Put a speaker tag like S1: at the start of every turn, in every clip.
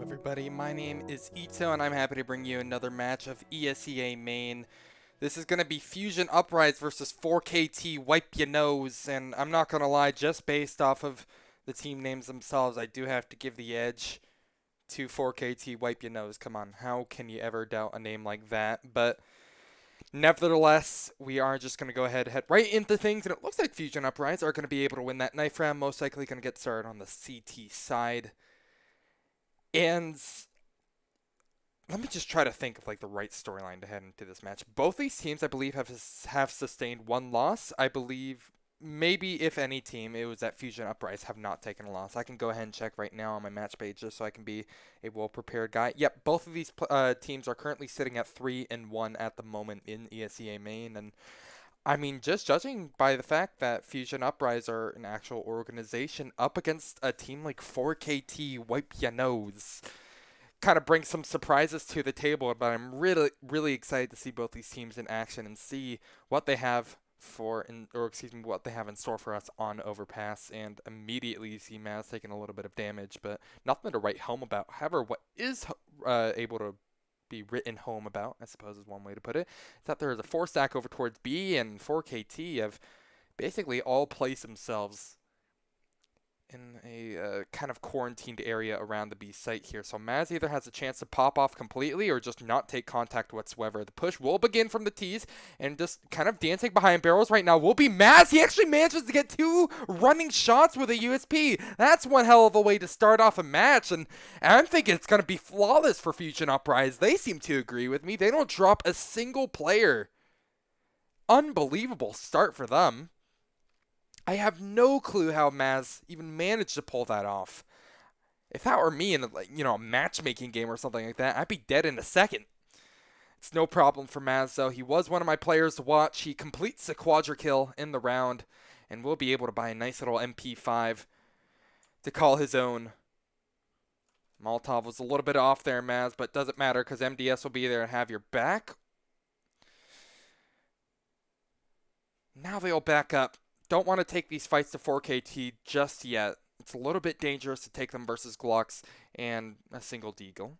S1: everybody, my name is Ito and I'm happy to bring you another match of ESEA Main. This is going to be Fusion Uprise versus 4KT Wipe Ya Nose, and I'm not going to lie, just based off of the team names themselves, I do have to give the edge to 4KT Wipe Ya Nose. Come on, how can you ever doubt a name like that? But nevertheless, we are just going to go ahead and head right into things, and it looks like Fusion Uprise are going to be able to win that knife round, most likely going to get started on the CT side. And let me just try to think of like the right storyline to head into this match. Both these teams, I believe, have sustained one loss. I believe maybe if any team, it was that Fusion Uprise have not taken a loss. I can go ahead and check right now on my match page just so I can be a well-prepared guy. Yep, both of these teams are currently sitting at 3-1 at the moment in ESEA Main, and I mean, just judging by the fact that Fusion Uprise are an actual organization up against a team like 4KT Wipe Ya Nose kind of brings some surprises to the table, but I'm really excited to see both these teams in action and see what they have what they have in store for us on Overpass. And immediately you see Maz taking a little bit of damage, but nothing to write home about. However, what is able to be written home about, I suppose is one way to put it, is that there is a 4-stack over towards B, and 4KT have basically all placed themselves in a kind of quarantined area around the B site here. So Maz either has a chance to pop off completely or just not take contact whatsoever. The push will begin from the T's, and just kind of dancing behind barrels right now will be Maz. He actually manages to get 2 running shots with a USP. That's one hell of a way to start off a match, and I'm thinking it's going to be flawless for Fusion Uprise. They seem to agree with me. They don't drop a single player. Unbelievable start for them. I have no clue how Maz even managed to pull that off. If that were me in a matchmaking game or something like that, I'd be dead in a second. It's no problem for Maz though. He was one of my players to watch. He completes a quadra kill in the round and will be able to buy a nice little MP5 to call his own. Molotov was a little bit off there, Maz, but doesn't matter because MDS will be there and have your back. Now they'll back up. Don't want to take these fights to 4KT just yet. It's a little bit dangerous to take them versus Glocks and a single Deagle.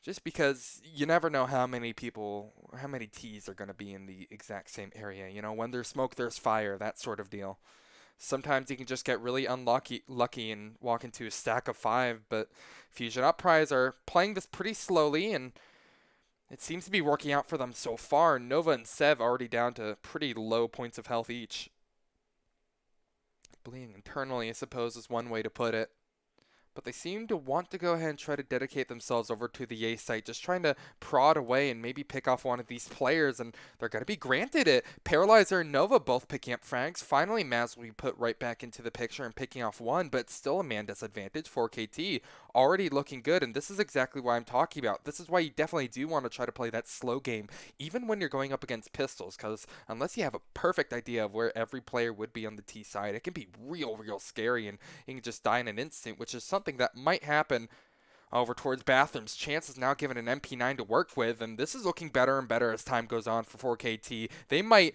S1: Just because you never know how many T's are going to be in the exact same area. You know, when there's smoke, there's fire, that sort of deal. Sometimes you can just get really lucky and walk into a stack of 5, but Fusion Uprise are playing this pretty slowly, and it seems to be working out for them so far. Nova and Sev already down to pretty low points of health each. Bleeding internally, I suppose, is one way to put it. But they seem to want to go ahead and try to dedicate themselves over to the A site, just trying to prod away and maybe pick off one of these players, and they're going to be granted it. Paralyzer and Nova both picking up frags. Finally, Maz will be put right back into the picture and picking off one, but still a man disadvantage. 4KT already looking good, and this is exactly why I'm talking about. This is why you definitely do want to try to play that slow game, even when you're going up against pistols, because unless you have a perfect idea of where every player would be on the T side, it can be real scary, and you can just die in an instant, which is something that might happen over towards bathrooms. Chance is now given an MP9 to work with, and this is looking better and better as time goes on for 4KT. They might,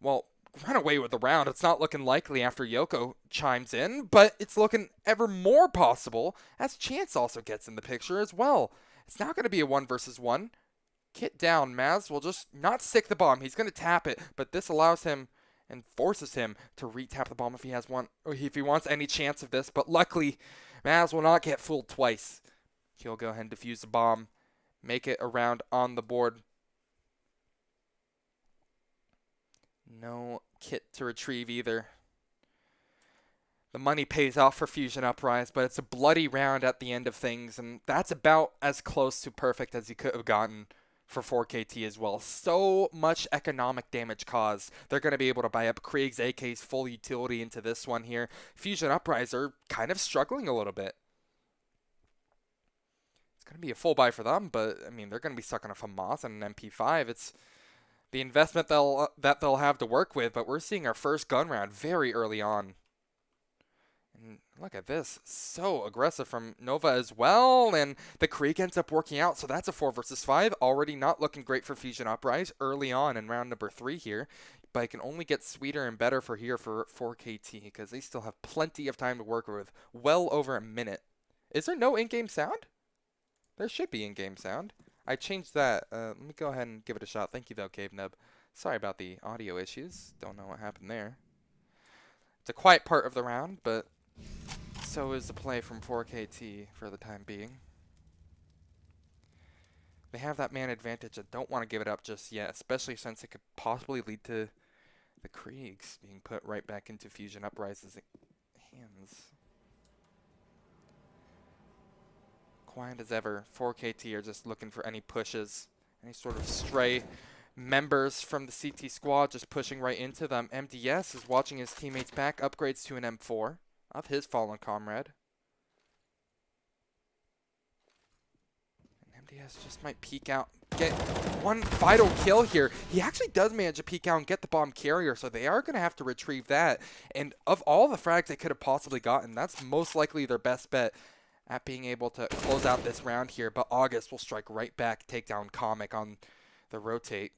S1: well, run away with the round. It's not looking likely after Yoko chimes in, but it's looking ever more possible as Chance also gets in the picture as well. It's not going to be a 1 versus 1. Kit down. Maz will just not stick the bomb. He's going to tap it, but this allows him and forces him to re-tap the bomb if he has one, or if he wants any chance of this, but luckily Maz will not get fooled twice. He'll go ahead and defuse the bomb, make it around on the board. No kit to retrieve either. The money pays off for Fusion Uprise, but it's a bloody round at the end of things, and that's about as close to perfect as he could have gotten for 4KT as well. So much economic damage caused. They're going to be able to buy up Krieg's AK's full utility into this one here. Fusion Uprise are kind of struggling a little bit. It's going to be a full buy for them, but I mean, they're going to be stuck on a FAMAS and an MP5. It's the investment that they'll have to work with, but we're seeing our first gun round very early on. And look at this, so aggressive from Nova as well, and the Krieg ends up working out, so that's a 4 versus 5, already not looking great for Fusion Uprise early on in round number 3 here, but it can only get sweeter and better for 4KT, because they still have plenty of time to work with, well over a minute, Is there no in-game sound? There should be in-game sound. I changed that. Let me go ahead and give it a shot. Thank you, though, Cave Nub. Sorry about the audio issues. Don't know what happened there. It's a quiet part of the round, but so is the play from 4KT for the time being. They have that man advantage. I don't want to give it up just yet, especially since it could possibly lead to the Kriegs being put right back into Fusion Uprise's hands. Quiet as ever. 4KT are just looking for any pushes, any sort of stray members from the CT squad just pushing right into them. MDS is watching his teammates back, upgrades to an M4 of his fallen comrade. And MDS just might peek out, get one vital kill here. He actually does manage to peek out and get the bomb carrier, so they are going to have to retrieve that. And of all the frags they could have possibly gotten, that's most likely their best bet at being able to close out this round here. But August will strike right back, take down Comic on the rotate.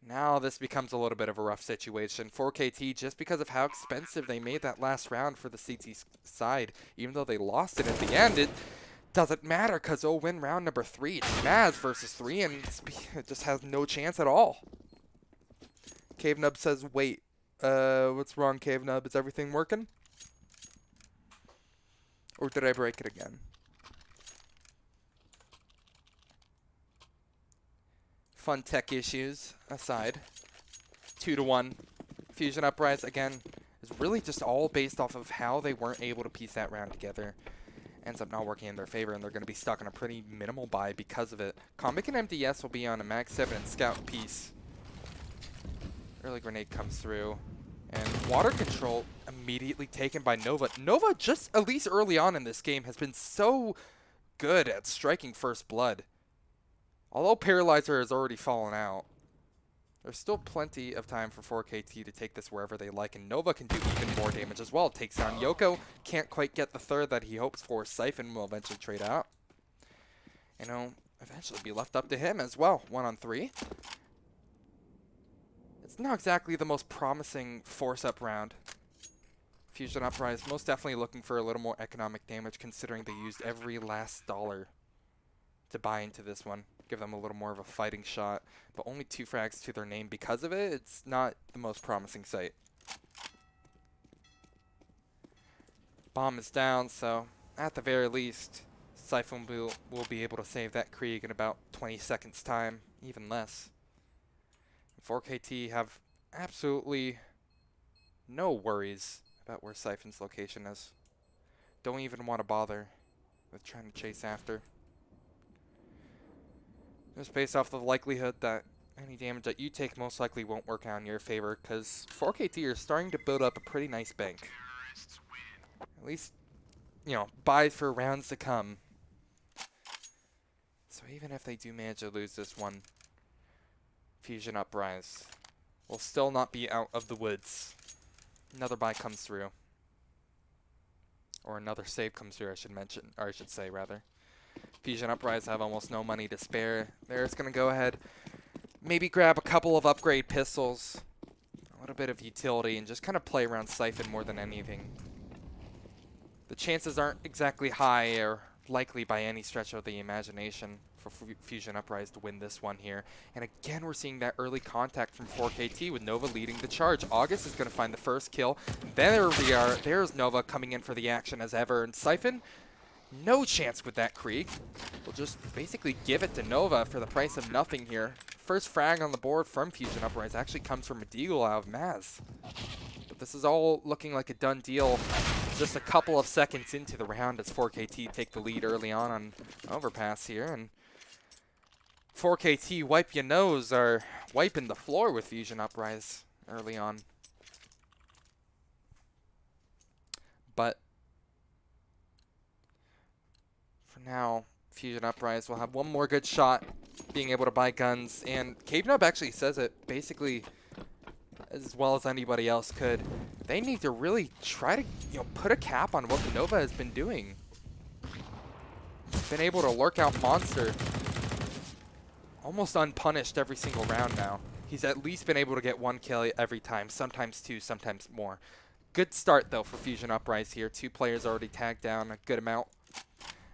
S1: Now this becomes a little bit of a rough situation. 4KT, just because of how expensive they made that last round for the CT side, even though they lost it at the end, it doesn't matter because they'll win round number 3. It's Maz versus 3, and it just has no chance at all. Cave Nub says, wait, what's wrong, Cave Nub? Is everything working? Or did I break it again? Fun tech issues aside, 2-1. Fusion Uprise, again, is really just all based off of how they weren't able to piece that round together. Ends up not working in their favor, and they're going to be stuck on a pretty minimal buy because of it. Comic and MDS will be on a Mag 7 and Scout piece. Early grenade comes through, and water control immediately taken by Nova. Nova, just at least early on in this game, has been so good at striking first blood. Although Paralyzer has already fallen out, there's still plenty of time for 4KT to take this wherever they like, and Nova can do even more damage as well. Takes down Yoko, can't quite get the third that he hopes for. Siphon will eventually trade out. And he'll eventually be left up to him as well, 1-on-3. It's not exactly the most promising force-up round. Fusion Uprise most definitely looking for a little more economic damage, considering they used every last dollar to buy into this one. Give them a little more of a fighting shot, but only 2 frags to their name because of it. It's not the most promising sight. Bomb is down, so at the very least, Siphon will be able to save that Krieg in about 20 seconds time, even less. 4KT have absolutely no worries about where Siphon's location is. Don't even want to bother with trying to chase after. Just based off the likelihood that any damage that you take most likely won't work out in your favor, because 4KT are starting to build up a pretty nice bank. At least, you know, buys for rounds to come. So even if they do manage to lose this one, Fusion Uprise will still not be out of the woods. Another buy comes through. Or another save comes through, I should mention, or I should say rather. Fusion Uprise have almost no money to spare. They're just going to go ahead, maybe grab a couple of upgrade pistols, a little bit of utility, and just kind of play around Siphon more than anything. The chances aren't exactly high or likely by any stretch of the imagination for Fusion Uprise to win this one here. And again, we're seeing that early contact from 4KT with Nova leading the charge. August is going to find the first kill. There we are. There's Nova coming in for the action as ever. And Siphon, no chance with that Krieg. We'll just basically give it to Nova for the price of nothing here. First frag on the board from Fusion Uprise actually comes from a deagle out of Maz. But this is all looking like a done deal just a couple of seconds into the round as 4KT take the lead early on Overpass here. And 4KT, wipe your nose, are wiping the floor with Fusion Uprise early on. But for now, Fusion Uprise will have one more good shot being able to buy guns, and Cave Nub actually says it basically as well as anybody else could. They need to really try to, put a cap on what the Nova has been doing. Been able to lurk out Monster almost unpunished every single round now. He's at least been able to get one kill every time, sometimes two, sometimes more. Good start though for Fusion Uprise here. 2 players already tagged down, a good amount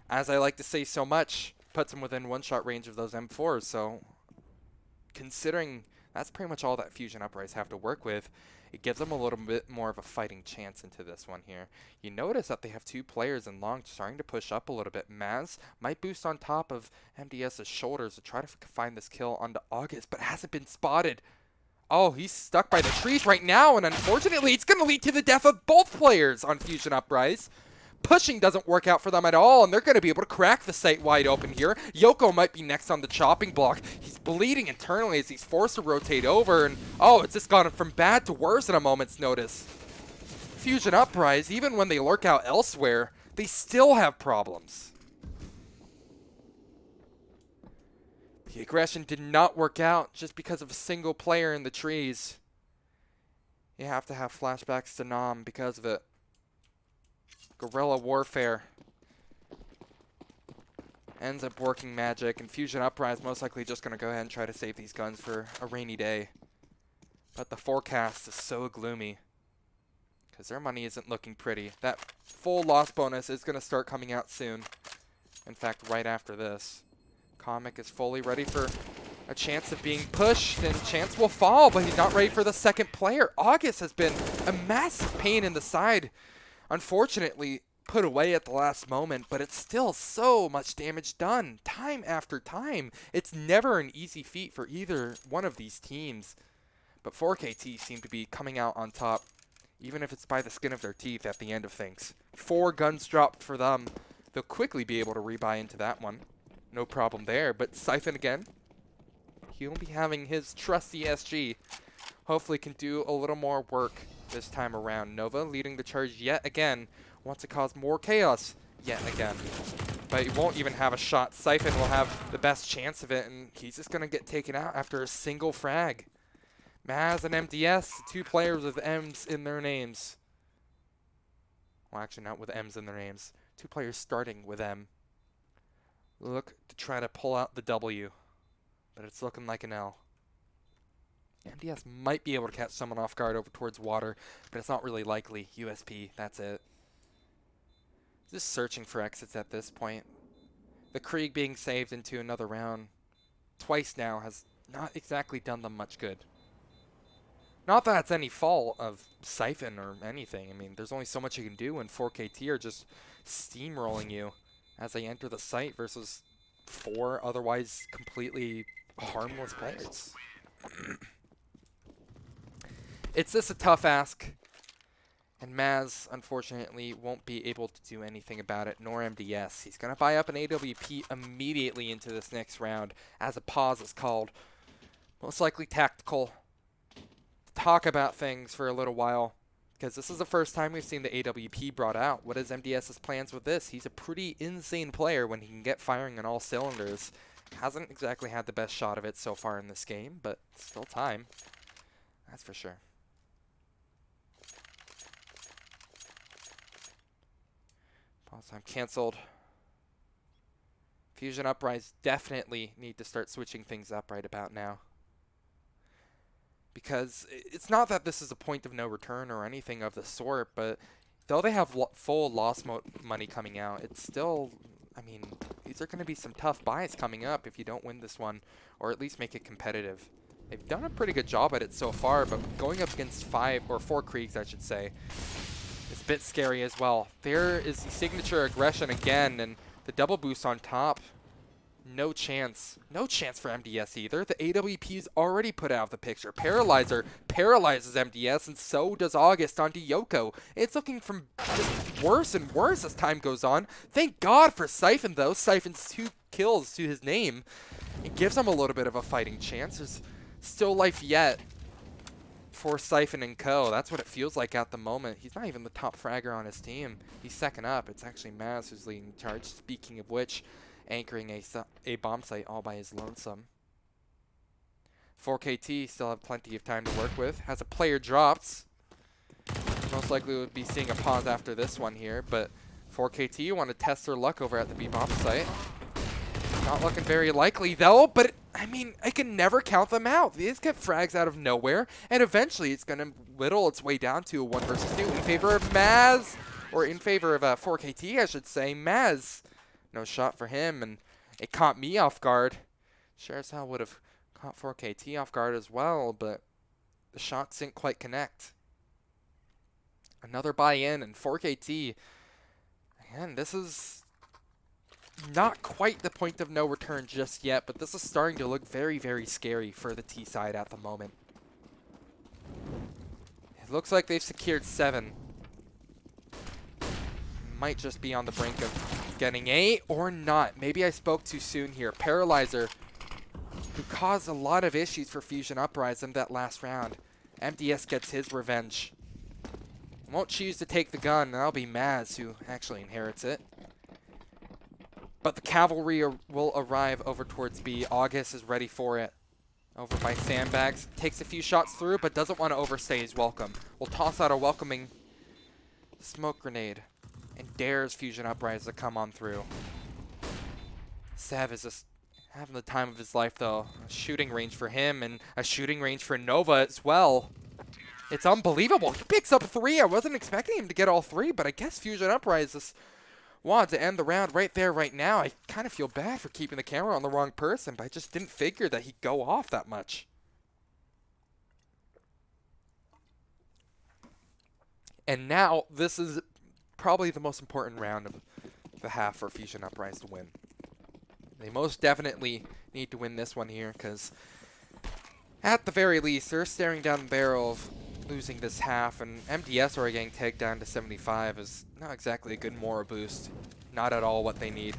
S1: as I like to say so much, puts him within one-shot range of those M4s. So considering that's pretty much all that Fusion Uprise have to work with, it gives them a little bit more of a fighting chance into this one here. You notice that they have 2 players in long starting to push up a little bit. Maz might boost on top of MDS's shoulders to try to find this kill onto August, but hasn't been spotted. Oh, he's stuck by the trees right now, and unfortunately, it's going to lead to the death of both players on Fusion Uprise. Pushing doesn't work out for them at all, and they're going to be able to crack the site wide open here. Yoko might be next on the chopping block. He's bleeding internally as he's forced to rotate over, and oh, it's just gone from bad to worse in a moment's notice. Fusion Uprise, even when they lurk out elsewhere, they still have problems. The aggression did not work out just because of a single player in the trees. You have to have flashbacks to Nam because of it. Guerrilla warfare ends up working magic, and Fusion Uprise most likely just going to go ahead and try to save these guns for a rainy day. But the forecast is so gloomy because their money isn't looking pretty. That full loss bonus is going to start coming out soon. In fact, right after this. Comic is fully ready for a chance of being pushed, and chance will fall, but he's not ready for the second player. August has been a massive pain in the side. Unfortunately, put away at the last moment, but it's still so much damage done time after time. It's never an easy feat for either one of these teams. But 4KT seem to be coming out on top, even if it's by the skin of their teeth at the end of things. 4 guns dropped for them. They'll quickly be able to rebuy into that one. No problem there, but Siphon again. He'll be having his trusty SG. Hopefully can do a little more work this time around. Nova leading the charge yet again. Wants to cause more chaos yet again. But he won't even have a shot. Siphon will have the best chance of it, and he's just going to get taken out after a single frag. Maz and MDS, 2 players with M's in their names. Well, actually not with M's in their names. 2 players starting with M. Look to try to pull out the W, but it's looking like an L. MDS might be able to catch someone off guard over towards water, but it's not really likely. USP, that's it. Just searching for exits at this point. The Krieg being saved into another round twice now has not exactly done them much good. Not that it's any fault of Siphon or anything. I mean, there's only so much you can do when 4KT are just steamrolling you as they enter the site versus 4 otherwise completely harmless players. It's just a tough ask, and Maz, unfortunately, won't be able to do anything about it, nor MDS. He's going to buy up an AWP immediately into this next round as a pause is called. Most likely tactical. Talk about things for a little while, because this is the first time we've seen the AWP brought out. What is MDS's plans with this? He's a pretty insane player when he can get firing on all cylinders. Hasn't exactly had the best shot of it so far in this game, but still time. That's for sure. Pause time canceled. Fusion Uprise definitely need to start switching things up right about now. Because it's not that this is a point of no return or anything of the sort, but though they have full loss money coming out, it's still, I mean, these are going to be some tough buys coming up if you don't win this one, or at least make it competitive. They've done a pretty good job at it so far, but going up against 4 Kriegs, I should say, is a bit scary as well. There is the signature aggression again, and the double boost on top. No chance. No chance for MDS either. The AWP is already put out of the picture. Paralyzer paralyzes MDS, and so does August onto Yoko. It's looking from just worse and worse as time goes on. Thank God for Siphon, though. Siphon's 2 kills to his name. It gives him a little bit of a fighting chance. There's still life yet for Siphon and co. That's what it feels like at the moment. He's not even the top fragger on his team. He's second up. It's actually Maz who's leading the charge. Speaking of which, anchoring a bomb site all by his lonesome. 4KT still have plenty of time to work with. Has a player dropped. Most likely we'll be seeing a pause after this one here, but 4KT want to test their luck over at the B bomb site. Not looking very likely though, but I mean, I can never count them out. These get frags out of nowhere, and eventually it's going to whittle its way down to a 1 versus 2 in favor of Maz, or in favor of 4KT, I should say. Maz No shot for him, and it caught me off guard. Sure as hell would have caught 4KT off guard as well, but the shots didn't quite connect. Another buy-in, and 4KT, again, this is not quite the point of no return just yet, but this is starting to look very, very scary for the T side at the moment. It looks like they've secured 7. Might just be on the brink of getting 8 or not. Maybe I spoke too soon here. Paralyzer, who caused a lot of issues for Fusion Uprise in that last round. MDS gets his revenge. Won't choose to take the gun, and that'll be Maz who actually inherits it. But the cavalry will arrive over towards B. August is ready for it. Over by sandbags. Takes a few shots through, but doesn't want to overstay his welcome. Will toss out a welcoming smoke grenade. And dares Fusion Uprise to come on through. Sev is just having the time of his life, though. A shooting range for him, and a shooting range for Nova as well. It's unbelievable. He picks up 3. I wasn't expecting him to get all 3, but I guess Fusion Uprise just wanted to end the round right there, right now. I kind of feel bad for keeping the camera on the wrong person, but I just didn't figure that he'd go off that much. And now, this is probably the most important round of the half for Fusion Uprise to win. They most definitely need to win this one here, because at the very least, they're staring down the barrel of losing this half, and MDS already getting tagged down to 75 is not exactly a good moral boost. Not at all what they need.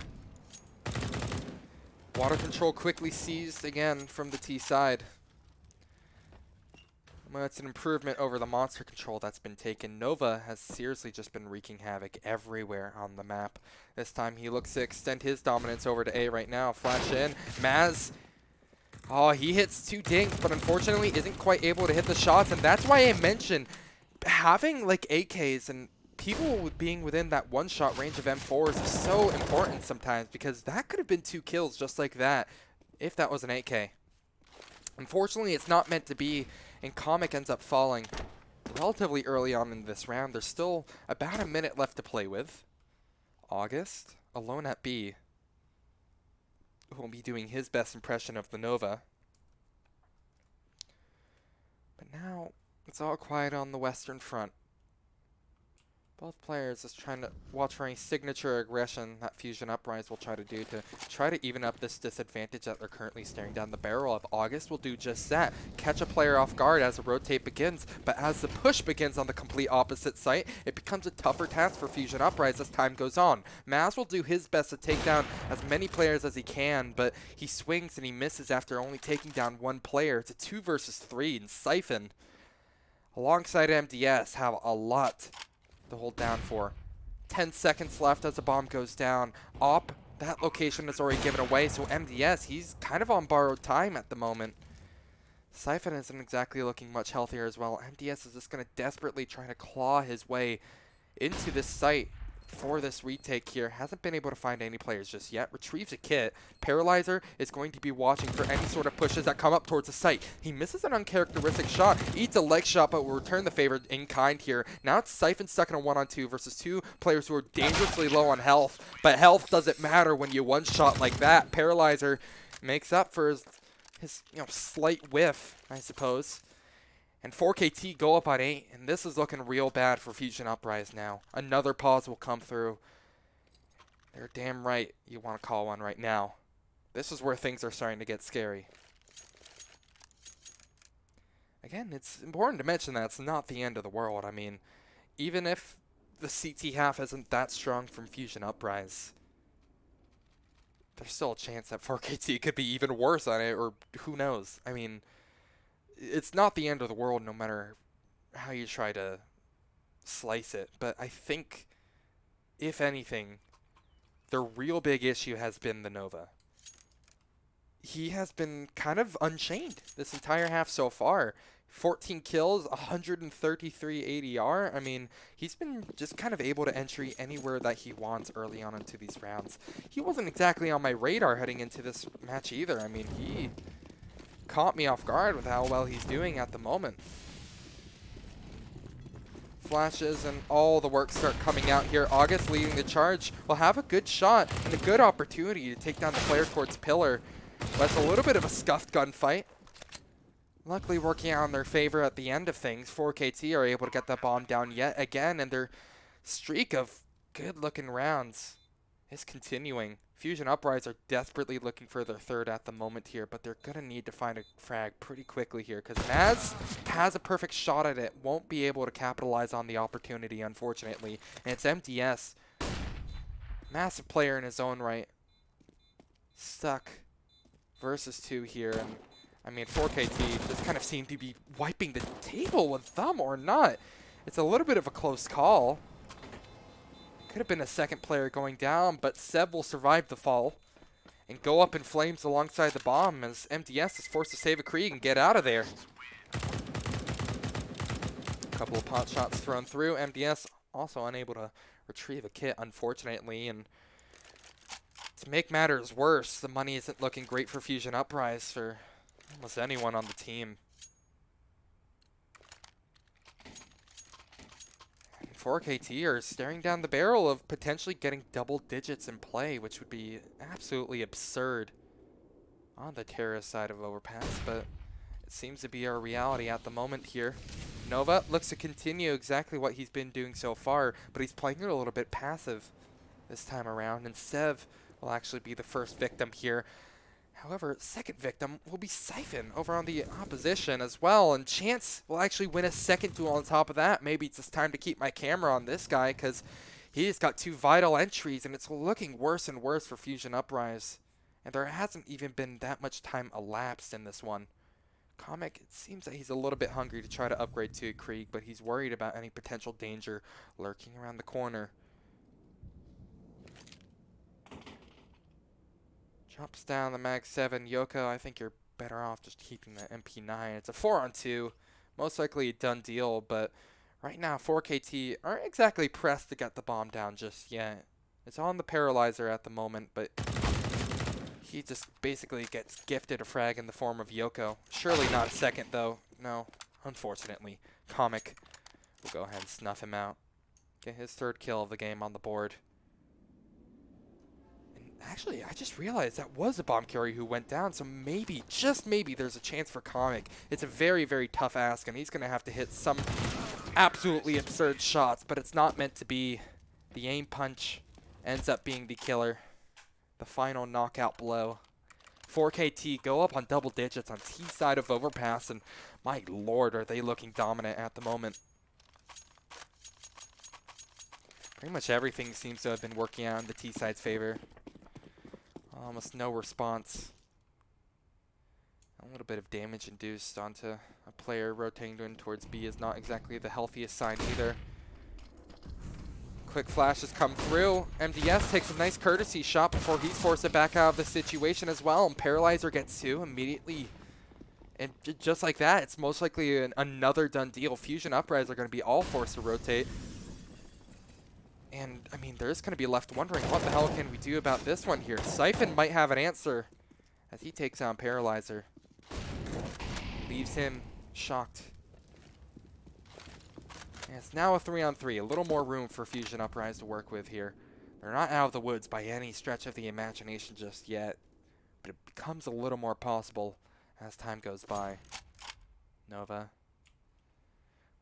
S1: Water control quickly seized again from the T side. Well, it's an improvement over the monster control that's been taken. Nova has seriously just been wreaking havoc everywhere on the map. This time he looks to extend his dominance over to A right now. Flash in. Maz. Oh, he hits 2 dinks, but unfortunately isn't quite able to hit the shots. And that's why I mentioned having like AKs and people being within that one-shot range of M4s is so important sometimes, because that could have been 2 kills just like that if that was an AK. Unfortunately, it's not meant to be, and Comic ends up falling relatively early on in this round. There's still about a minute left to play with. August, alone at B, who will be doing his best impression of the Nova. But now, it's all quiet on the Western Front. Both players just trying to watch for any signature aggression that Fusion Uprise will try to do to try to even up this disadvantage that they're currently staring down the barrel of. August will do just that. Catch a player off guard as the rotate begins, but as the push begins on the complete opposite site, it becomes a tougher task for Fusion Uprise as time goes on. Maz will do his best to take down as many players as he can, but he swings and he misses after only taking down 1 player. It's a 2 versus 3, and Siphon, alongside MDS, have a lot to hold down for. 10 seconds left as the bomb goes down. Op, that location is already given away, so MDS, he's kind of on borrowed time at the moment. Siphon isn't exactly looking much healthier as well. MDS is just going to desperately try to claw his way into this site for this retake here. Hasn't been able to find any players just yet. Retrieves a kit. Paralyzer is going to be watching for any sort of pushes that come up towards the site. He misses an uncharacteristic shot. Eats a leg shot, but will return the favor in kind here. Now it's Siphon stuck in a 1-on-2 versus 2 players who are dangerously low on health. But health doesn't matter when you one-shot like that. Paralyzer makes up for his slight whiff, I suppose. And 4KT go up on 8, and this is looking real bad for Fusion Uprise now. Another pause will come through. They're damn right you want to call one right now. This is where things are starting to get scary. Again, it's important to mention that it's not the end of the world. I mean, even if the CT half isn't that strong from Fusion Uprise, there's still a chance that 4KT could be even worse on it, or who knows. I mean, it's not the end of the world no matter how you try to slice it. But I think, if anything, the real big issue has been the Nova. He has been kind of unchained this entire half so far. 14 kills, 133 ADR. I mean, he's been just kind of able to entry anywhere that he wants early on into these rounds. He wasn't exactly on my radar heading into this match either. I mean, he caught me off guard with how well he's doing at the moment. flashes and all the work start coming out here. August leading the charge will have a good shot and a good opportunity to take down the player towards Pillar. But it's a little bit of a scuffed gunfight. Luckily working out in their favor at the end of things. 4KT are able to get that bomb down yet again, and their streak of good looking rounds is continuing. Fusion Uprise are desperately looking for their third at the moment here, but they're going to need to find a frag pretty quickly here because Maz has a perfect shot at it. Won't be able to capitalize on the opportunity, unfortunately. And it's MDS. Massive player in his own right. Stuck versus 2 here. And I mean, 4KT just kind of seem to be wiping the table with them or not. It's a little bit of a close call. Could have been a second player going down, but Seb will survive the fall and go up in flames alongside the bomb as MDS is forced to save a Krieg and get out of there. A couple of pot shots thrown through. MDS also unable to retrieve a kit, unfortunately. And to make matters worse, the money isn't looking great for Fusion Uprise for almost anyone on the team. 4KT are staring down the barrel of potentially getting double digits in play, which would be absolutely absurd on the terrorist side of Overpass, but it seems to be our reality at the moment here. Nova looks to continue exactly what he's been doing so far, but he's playing it a little bit passive this time around, and Sev will actually be the first victim here. However, second victim will be Siphon over on the opposition as well, and Chance will actually win a second duel on top of that. Maybe it's just time to keep my camera on this guy because he's got 2 vital entries, and it's looking worse and worse for Fusion Uprise. And there hasn't even been that much time elapsed in this one. Comic, it seems that he's a little bit hungry to try to upgrade to a Krieg, but he's worried about any potential danger lurking around the corner. Drops down the Mag 7. Yoko, I think you're better off just keeping the MP9. It's a 4-on-2. Most likely a done deal, but right now 4KT aren't exactly pressed to get the bomb down just yet. It's on the Paralyzer at the moment, but he just basically gets gifted a frag in the form of Yoko. Surely not a second, though. No, unfortunately. Comic will go ahead and snuff him out. Get his 3rd kill of the game on the board. Actually, I just realized that was a bomb carrier who went down, so maybe, just maybe, there's a chance for Comic. It's a very, very tough ask, and he's going to have to hit some absolutely absurd shots, but it's not meant to be. The aim punch ends up being the killer. The final knockout blow. 4KT go up on double digits on T side of Overpass, and my lord, are they looking dominant at the moment. Pretty much everything seems to have been working out in the T side's favor. Almost no response. A little bit of damage induced onto a player rotating in towards B is not exactly the healthiest sign either. Quick flashes come through. MDS takes a nice courtesy shot before he's forced to back out of the situation as well. And Paralyzer gets 2 immediately. And just like that, it's most likely another done deal. Fusion Uprise are going to be all forced to rotate. And, I mean, they're just going to be left wondering, what the hell can we do about this one here? Siphon might have an answer as he takes on Paralyzer. Leaves him shocked. And it's now a 3-on-3. A little more room for Fusion Uprise to work with here. They're not out of the woods by any stretch of the imagination just yet. But it becomes a little more possible as time goes by. Nova.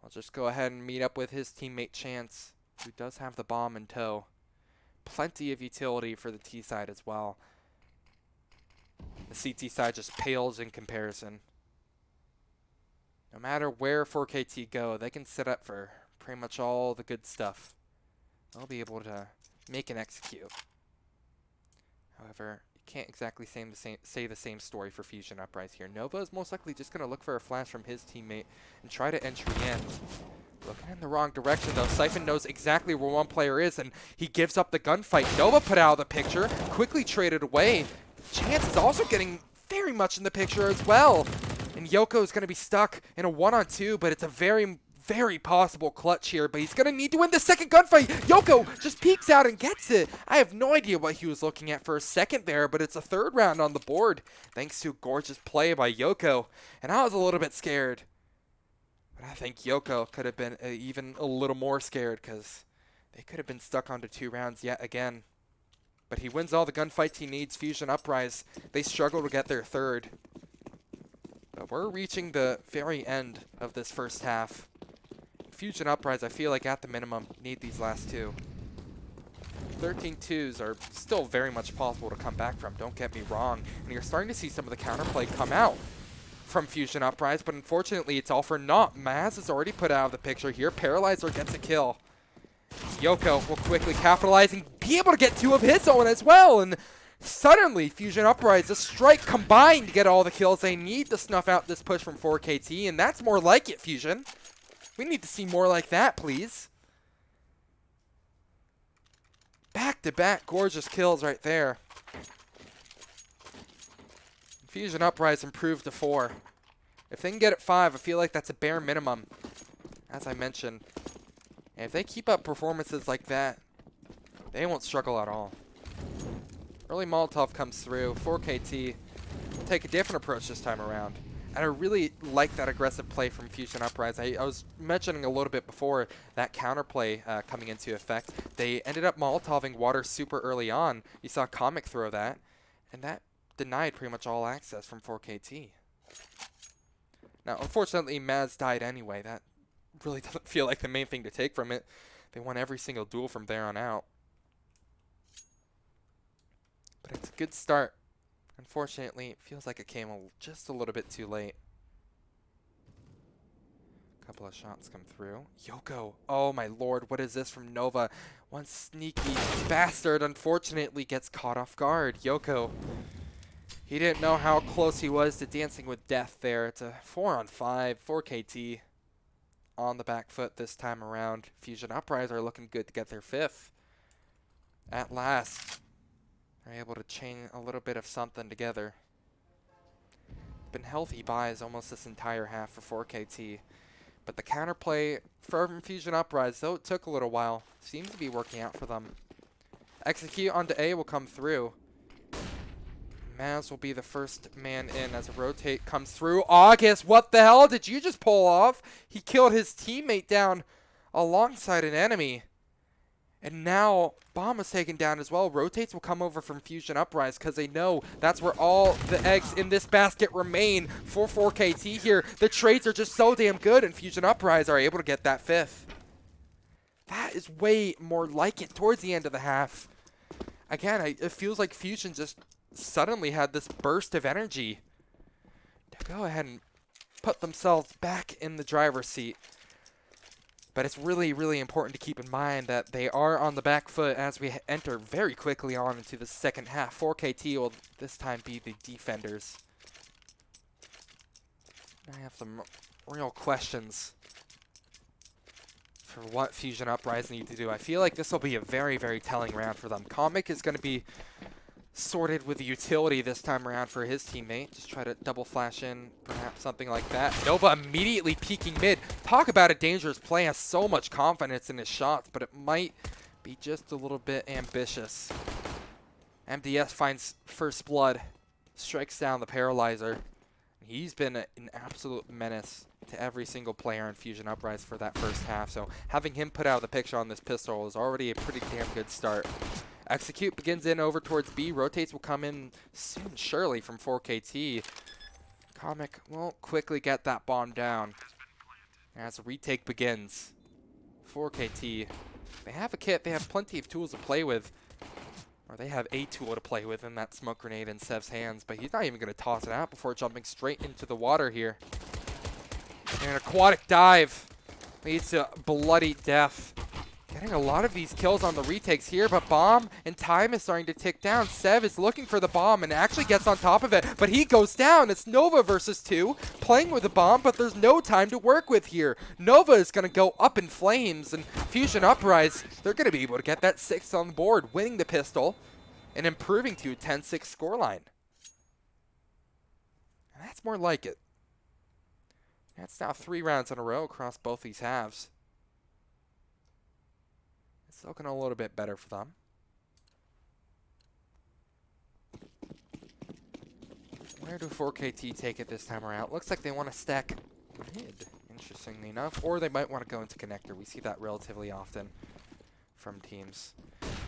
S1: I'll just go ahead and meet up with his teammate Chance, who does have the bomb in tow. Plenty of utility for the T side as well. The CT side just pales in comparison. No matter where 4KT go, they can set up for pretty much all the good stuff. They'll be able to make and execute. However, you can't exactly say the same story for Fusion Uprise here. Nova is most likely just going to look for a flash from his teammate and try to entry in. Looking in the wrong direction, though. Siphon knows exactly where one player is, and he gives up the gunfight. Nova put out of the picture, quickly traded away. Chance is also getting very much in the picture as well. And Yoko is going to be stuck in a 1-on-2, but it's a very, very possible clutch here. But he's going to need to win the second gunfight. Yoko just peeks out and gets it. I have no idea what he was looking at for a second there, but it's a 3rd round on the board, thanks to gorgeous play by Yoko. And I was a little bit scared. But I think Yoko could have been even a little more scared because they could have been stuck onto 2 rounds yet again. But he wins all the gunfights he needs. Fusion Uprise, they struggle to get their third. But we're reaching the very end of this first half. Fusion Uprise, I feel like at the minimum, need these last 2. 13-2s are still very much possible to come back from, don't get me wrong. And you're starting to see some of the counterplay come out from Fusion Uprise, but unfortunately it's all for naught. Maz is already put out of the picture here. Paralyzer gets a kill. Yoko will quickly capitalize and be able to get 2 of his own as well. And suddenly, Fusion Uprise, the strike combined to get all the kills they need to snuff out this push from 4KT. And that's more like it, Fusion. We need to see more like that, please. Back-to-back gorgeous kills right there. Fusion Uprise improved to 4. If they can get it 5, I feel like that's a bare minimum, as I mentioned. And if they keep up performances like that, they won't struggle at all. Early Molotov comes through. 4KT will take a different approach this time around. And I really like that aggressive play from Fusion Uprise. I was mentioning a little bit before that counterplay coming into effect. They ended up Molotoving water super early on. You saw Comic throw that. And that denied pretty much all access from 4KT. Now, unfortunately, Maz died anyway. That really doesn't feel like the main thing to take from it. They won every single duel from there on out. But it's a good start. Unfortunately, it feels like it came just a little bit too late. A couple of shots come through. Yoko. Oh my lord, what is this from Nova? One sneaky bastard unfortunately gets caught off guard. Yoko. He didn't know how close he was to dancing with death there. It's a 4-on-5, 4KT on the back foot this time around. Fusion Uprise are looking good to get their 5th. At last, they're able to chain a little bit of something together. Been healthy buys almost this entire half for 4KT. But the counterplay from Fusion Uprise, though it took a little while, seems to be working out for them. Execute onto A will come through. Maz will be the first man in as a rotate comes through. August, what the hell did you just pull off? He killed his teammate down alongside an enemy. And now Bomb is taken down as well. Rotates will come over from Fusion Uprise because they know that's where all the eggs in this basket remain for 4KT here. The trades are just so damn good, and Fusion Uprise are able to get that 5th. That is way more like it towards the end of the half. Again, it feels like Fusion just suddenly had this burst of energy to go ahead and put themselves back in the driver's seat. But it's really, really important to keep in mind that they are on the back foot as we enter very quickly on into the second half. 4KT will this time be the defenders. I have some real questions for what Fusion Uprise need to do. I feel like this will be a very, very telling round for them. Comic is going to be sorted with the utility this time around for his teammate. Just try to double flash in, perhaps something like that. Nova immediately peeking mid. Talk about a dangerous play. Has so much confidence in his shots, but it might be just a little bit ambitious. MDS finds first blood, strikes down the Paralyzer. He's been an absolute menace to every single player in Fusion Uprise for that first half, so having him put out of the picture on this pistol is already a pretty damn good start. Execute begins in over towards B. Rotates will come in soon, surely, from 4KT. Comic won't quickly get that bomb down as the retake begins. 4KT, they have a kit. They have plenty of tools to play with. Or they have a tool to play with in that smoke grenade in Sev's hands. But he's not even going to toss it out before jumping straight into the water here. And an aquatic dive leads to bloody death. Getting a lot of these kills on the retakes here, but bomb and time is starting to tick down. Sev is looking for the bomb and actually gets on top of it, but he goes down. It's Nova versus 2, playing with the bomb, but there's no time to work with here. Nova is going to go up in flames, and Fusion Uprise, they're going to be able to get that 6th on the board, winning the pistol and improving to a 10-6 scoreline. And that's more like it. That's now 3 rounds in a row across both these halves. It's looking a little bit better for them. Where do 4KT take it this time around? Looks like they want to stack mid interestingly enough. Or they might want to go into connector. We see that relatively often from teams.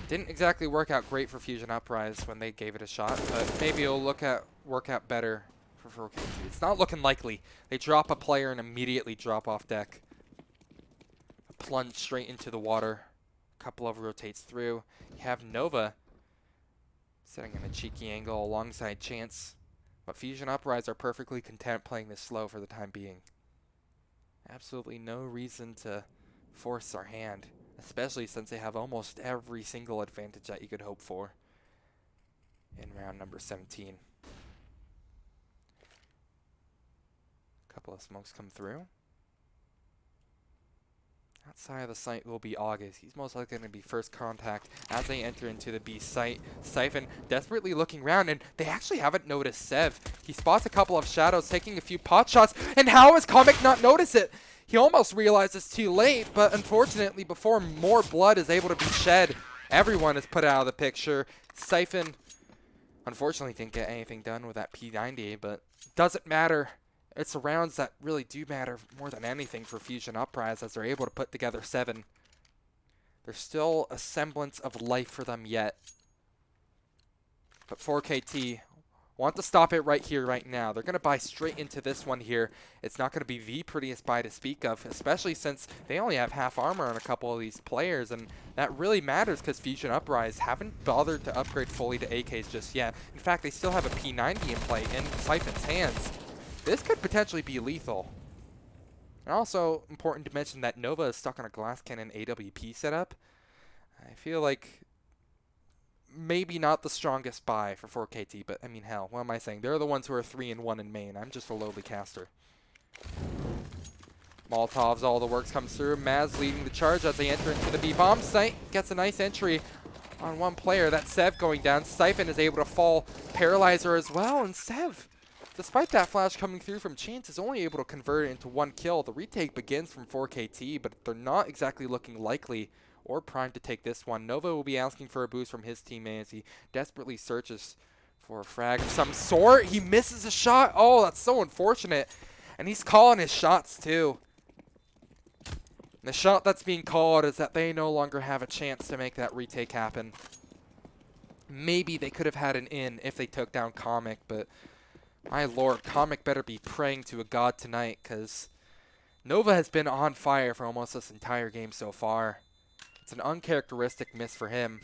S1: Didn't exactly work out great for Fusion Uprise when they gave it a shot, but maybe it'll work out better for 4KT. It's not looking likely. They drop a player and immediately drop off deck. A plunge straight into the water. A couple of rotates through. You have Nova sitting in a cheeky angle alongside Chance. But Fusion Uprise are perfectly content playing this slow for the time being. Absolutely no reason to force our hand, especially since they have almost every single advantage that you could hope for in round number 17. A couple of smokes come through. Outside of the site will be August. He's most likely going to be first contact as they enter into the B site. Siphon desperately looking around, and they actually haven't noticed Sev. He spots a couple of shadows, taking a few pot shots, and how has Comic not noticed it? He almost realized it's too late, but unfortunately, before more blood is able to be shed, everyone is put out of the picture. Siphon, unfortunately, didn't get anything done with that P90, but doesn't matter. It's the rounds that really do matter more than anything for Fusion Uprise, as they're able to put together 7. There's still a semblance of life for them yet. But 4KT want to stop it right here, right now. They're going to buy straight into this one here. It's not going to be the prettiest buy to speak of, especially since they only have half armor on a couple of these players, and that really matters because Fusion Uprise haven't bothered to upgrade fully to AKs just yet. In fact, they still have a P90 in play in Siphon's hands. This could potentially be lethal. And also important to mention that Nova is stuck on a glass cannon AWP setup. I feel like maybe not the strongest buy for 4KT, but I mean, hell, what am I saying? They're the ones who are 3-1 in main. I'm just a lowly caster. Molotovs, all the works comes through. Maz leading the charge as they enter into the B-bomb site. Gets a nice entry on one player. That's Sev going down. Siphon is able to fall. Paralyzer as well, and Sev, despite that flash coming through from Chance, is only able to convert it into 1 kill. The retake begins from 4KT, but they're not exactly looking likely or primed to take this one. Nova will be asking for a boost from his teammate as he desperately searches for a frag of some sort. He misses a shot. Oh, that's so unfortunate. And he's calling his shots too. And the shot that's being called is that they no longer have a chance to make that retake happen. Maybe they could have had an in if they took down Comic, but my lord, Comic better be praying to a god tonight, because Nova has been on fire for almost this entire game so far. It's an uncharacteristic miss for him,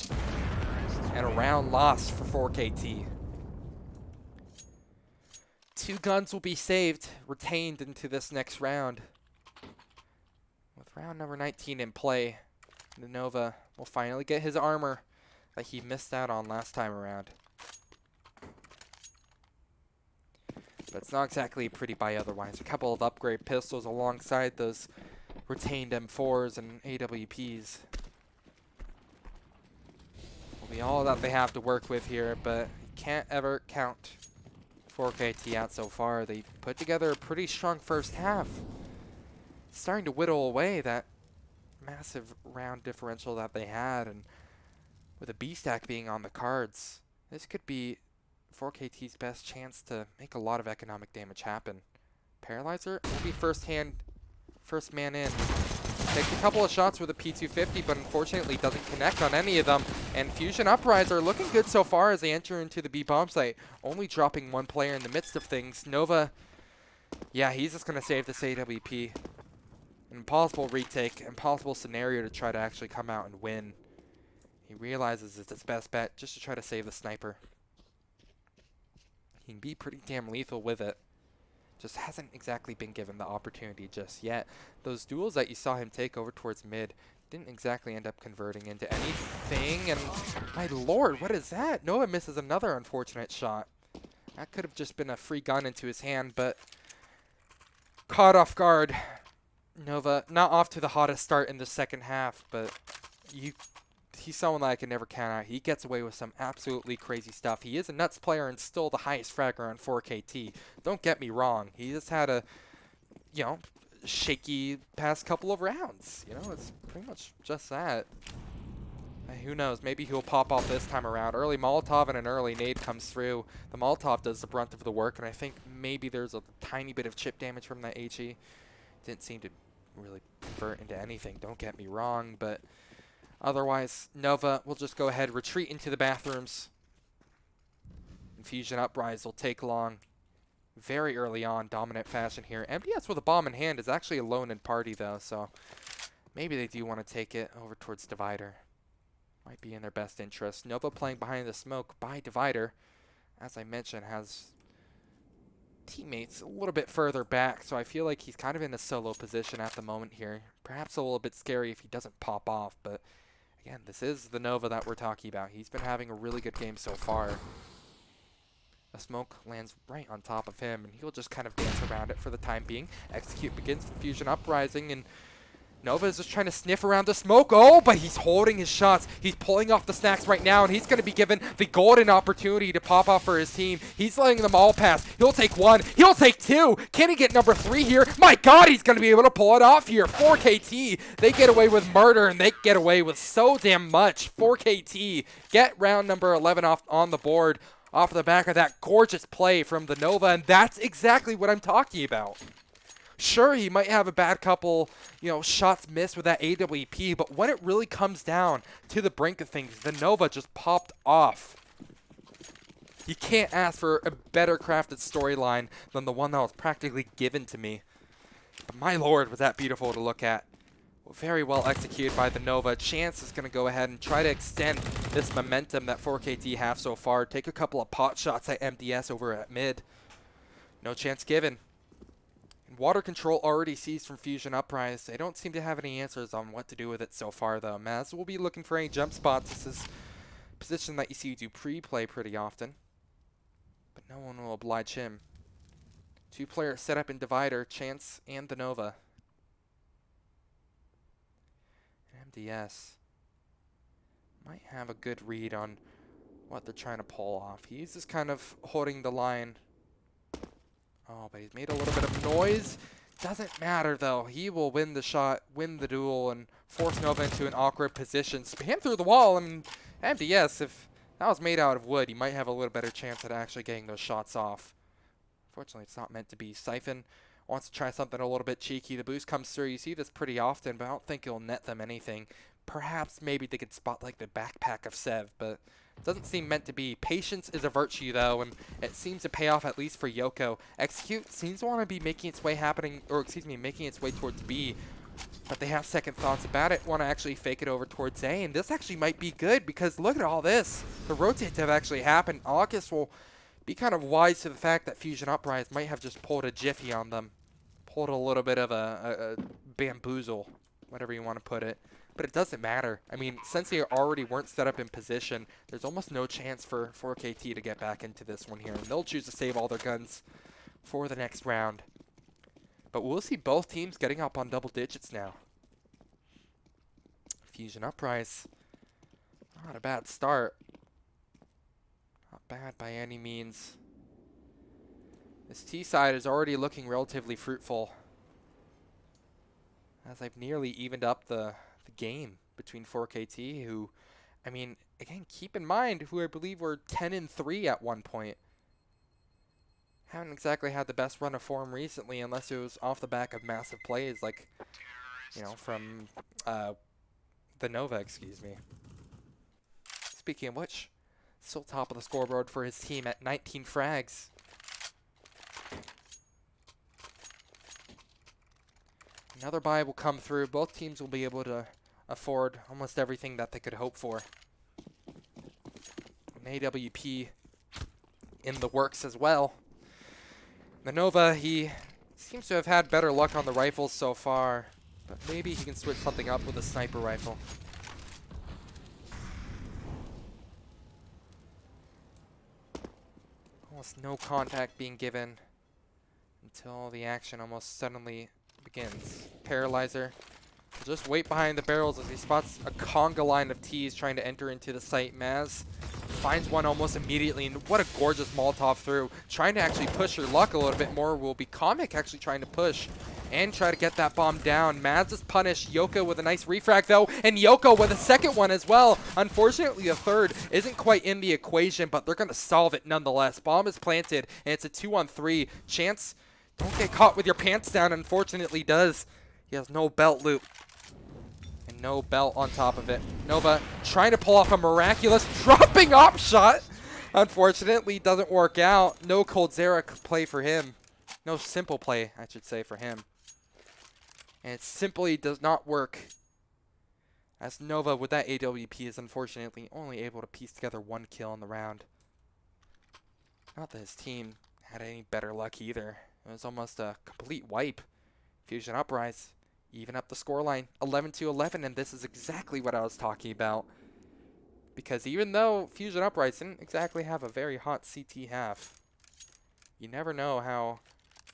S1: and a round lost for 4KT. 2 guns will be saved, retained into this next round. With round number 19 in play, the Nova will finally get his armor that he missed out on last time around. But it's not exactly pretty buy otherwise. A couple of upgrade pistols alongside those retained M4s and AWPs will be all that they have to work with here, but you can't ever count 4KT out so far. They put together a pretty strong first half. Starting to whittle away that massive round differential that they had, and with a B stack being on the cards, this could be 4KT's best chance to make a lot of economic damage happen. Paralyzer will be first man in. Takes a couple of shots with a P250, but unfortunately doesn't connect on any of them. And Fusion Uprise are looking good so far as they enter into the B bomb site, only dropping 1 player in the midst of things. Nova, yeah, he's just going to save this AWP. An impossible retake, impossible scenario to try to actually come out and win. He realizes it's his best bet just to try to save the sniper. He can be pretty damn lethal with it. Just hasn't exactly been given the opportunity just yet. Those duels that you saw him take over towards mid didn't exactly end up converting into anything. And my lord, what is that? Noah misses another unfortunate shot. That could have just been a free gun into his hand, but caught off guard. Nova not off to the hottest start in the second half, but he's someone that I can never count out. He gets away with some absolutely crazy stuff. He is a nuts player and still the highest fragger on 4KT. Don't get me wrong. He just had a, shaky past couple of rounds. It's pretty much just that. Who knows? Maybe he'll pop off this time around. Early Molotov and an early nade comes through. The Molotov does the brunt of the work, and I think maybe there's a tiny bit of chip damage from that HE. didn't seem to really convert into anything, don't get me wrong, but otherwise, Nova will just go ahead, retreat into the bathrooms. Fusion Uprise will take long very early on, dominant fashion here. MDS with a bomb in hand is actually alone in party, though, so maybe they do want to take it over towards Divider. Might be in their best interest. Nova playing behind the smoke by Divider, as I mentioned, has teammates a little bit further back, so I feel like he's kind of in a solo position at the moment here. Perhaps a little bit scary if he doesn't pop off, but again, this is the Nova that we're talking about. He's been having a really good game so far. A smoke lands right on top of him, and he'll just kind of dance around it for the time being. Execute begins for Fusion Uprising, and Nova is just trying to sniff around the smoke. Oh, but he's holding his shots. He's pulling off the snacks right now, and he's going to be given the golden opportunity to pop off for his team. He's letting them all pass. He'll take one. He'll take two. Can he get number 3 here? My God, he's going to be able to pull it off here. 4KT, they get away with murder, and they get away with so damn much. 4KT get round number 11 off on the board off the back of that gorgeous play from the Nova, and that's exactly what I'm talking about. Sure, he might have a bad couple, shots missed with that AWP, but when it really comes down to the brink of things, the Nova just popped off. You can't ask for a better crafted storyline than the one that was practically given to me. But my lord, was that beautiful to look at. Very well executed by the Nova. Chance is going to go ahead and try to extend this momentum that 4KT have so far. Take a couple of pot shots at MDS over at mid. No chance given. Water control already seized from Fusion Uprise. They don't seem to have any answers on what to do with it so far, though. Maz will be looking for any jump spots. This is a position that you see do pre-play pretty often, but no one will oblige him. 2-player setup in Divider, Chance and the Nova. MDS might have a good read on what they're trying to pull off. He's just kind of holding the line. Oh, but he's made a little bit of noise. Doesn't matter, though. He will win the shot, win the duel, and force Nova into an awkward position. Spam through the wall. I mean, MDS, if that was made out of wood, he might have a little better chance at actually getting those shots off. Fortunately, it's not meant to be. Siphon wants to try something a little bit cheeky. The boost comes through. You see this pretty often, but I don't think it'll net them anything. Perhaps maybe they could spot like the backpack of Sev, but it doesn't seem meant to be. Patience is a virtue, though, and it seems to pay off at least for Yoko. Execute seems to want to be making its way making its way towards B, but they have second thoughts about it. Want to actually fake it over towards A, and this actually might be good because look at all this. The rotates have actually happened. August will be kind of wise to the fact that Fusion Uprise might have just pulled a jiffy on them. Pulled a little bit of a bamboozle, whatever you want to put it. But it doesn't matter. I mean, since they already weren't set up in position, there's almost no chance for 4KT to get back into this one here. And they'll choose to save all their guns for the next round. But we'll see both teams getting up on double digits now. Fusion Uprise, not a bad start. Not bad by any means. This T side is already looking relatively fruitful, as I've nearly evened up the game between 4KT, who, I mean, again, keep in mind, who I believe were 10-3 at one point. Haven't exactly had the best run of form recently, unless it was off the back of massive plays, like, from the Nova, excuse me. Speaking of which, still top of the scoreboard for his team at 19 frags. Another bye will come through. Both teams will be able to afford almost everything that they could hope for. An AWP in the works as well. The Nova, he seems to have had better luck on the rifles so far, but maybe he can switch something up with a sniper rifle. Almost no contact being given until the action almost suddenly begins. Paralyzer will just wait behind the barrels as he spots a conga line of T's trying to enter into the site. Maz finds one almost immediately, and what a gorgeous Molotov through. Trying to actually push your luck a little bit more will be Comic actually trying to push and try to get that bomb down. Maz is punished. Yoko with a nice refrag though, and Yoko with a second one as well. Unfortunately, the third isn't quite in the equation, but they're going to solve it nonetheless. Bomb is planted, and it's a 2-on-3. Chance Don't get caught with your pants down. Unfortunately, does. He has no belt loop. And no belt on top of it. Nova trying to pull off a miraculous dropping op shot. Unfortunately, doesn't work out. No Coldzera play for him. No simple play, I should say, for him. And it simply does not work. As Nova, with that AWP, is unfortunately only able to piece together one kill in the round. Not that his team had any better luck either. It was almost a complete wipe. Fusion Uprise, even up the scoreline, 11-11, and this is exactly what I was talking about. Because even though Fusion Uprise didn't exactly have a very hot CT half, you never know how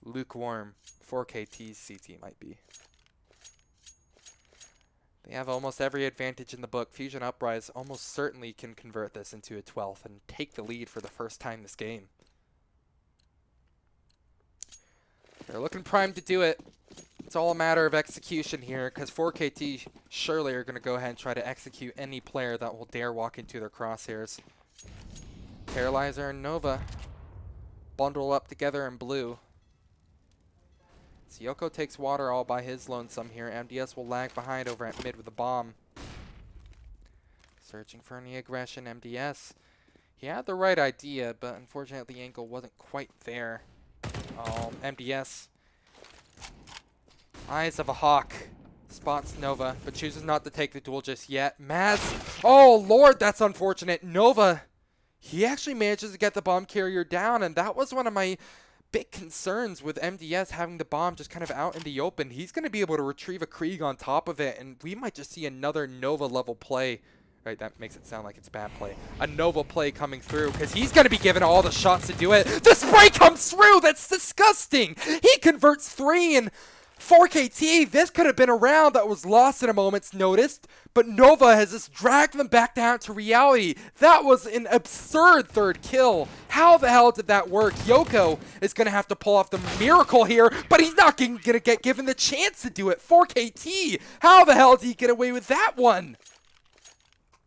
S1: lukewarm 4KT's CT might be. They have almost every advantage in the book. Fusion Uprise almost certainly can convert this into a 12th and take the lead for the first time this game. They're looking primed to do it. It's all a matter of execution here, because 4KT surely are going to go ahead and try to execute any player that will dare walk into their crosshairs. Paralyzer and Nova bundle up together in blue. Yoko takes water all by his lonesome here. MDS will lag behind over at mid with a bomb. Searching for any aggression, MDS. He had the right idea, but unfortunately the angle wasn't quite there. MDS. Eyes of a hawk. Spots Nova, but chooses not to take the duel just yet. Maz. Oh, Lord, that's unfortunate. Nova, he actually manages to get the bomb carrier down, and that was one of my big concerns with MDS having the bomb just kind of out in the open. He's going to be able to retrieve a Krieg on top of it, and we might just see another Nova level play. Right, that makes it sound like it's bad play. A Nova play coming through, because he's going to be given all the shots to do it. The spray comes through! That's disgusting! He converts 3, and 4KT, this could have been a round that was lost in a moment's notice, but Nova has just dragged them back down to reality. That was an absurd third kill. How the hell did that work? Yoko is going to have to pull off the miracle here, but he's not going to get given the chance to do it. 4KT, how the hell did he get away with that one?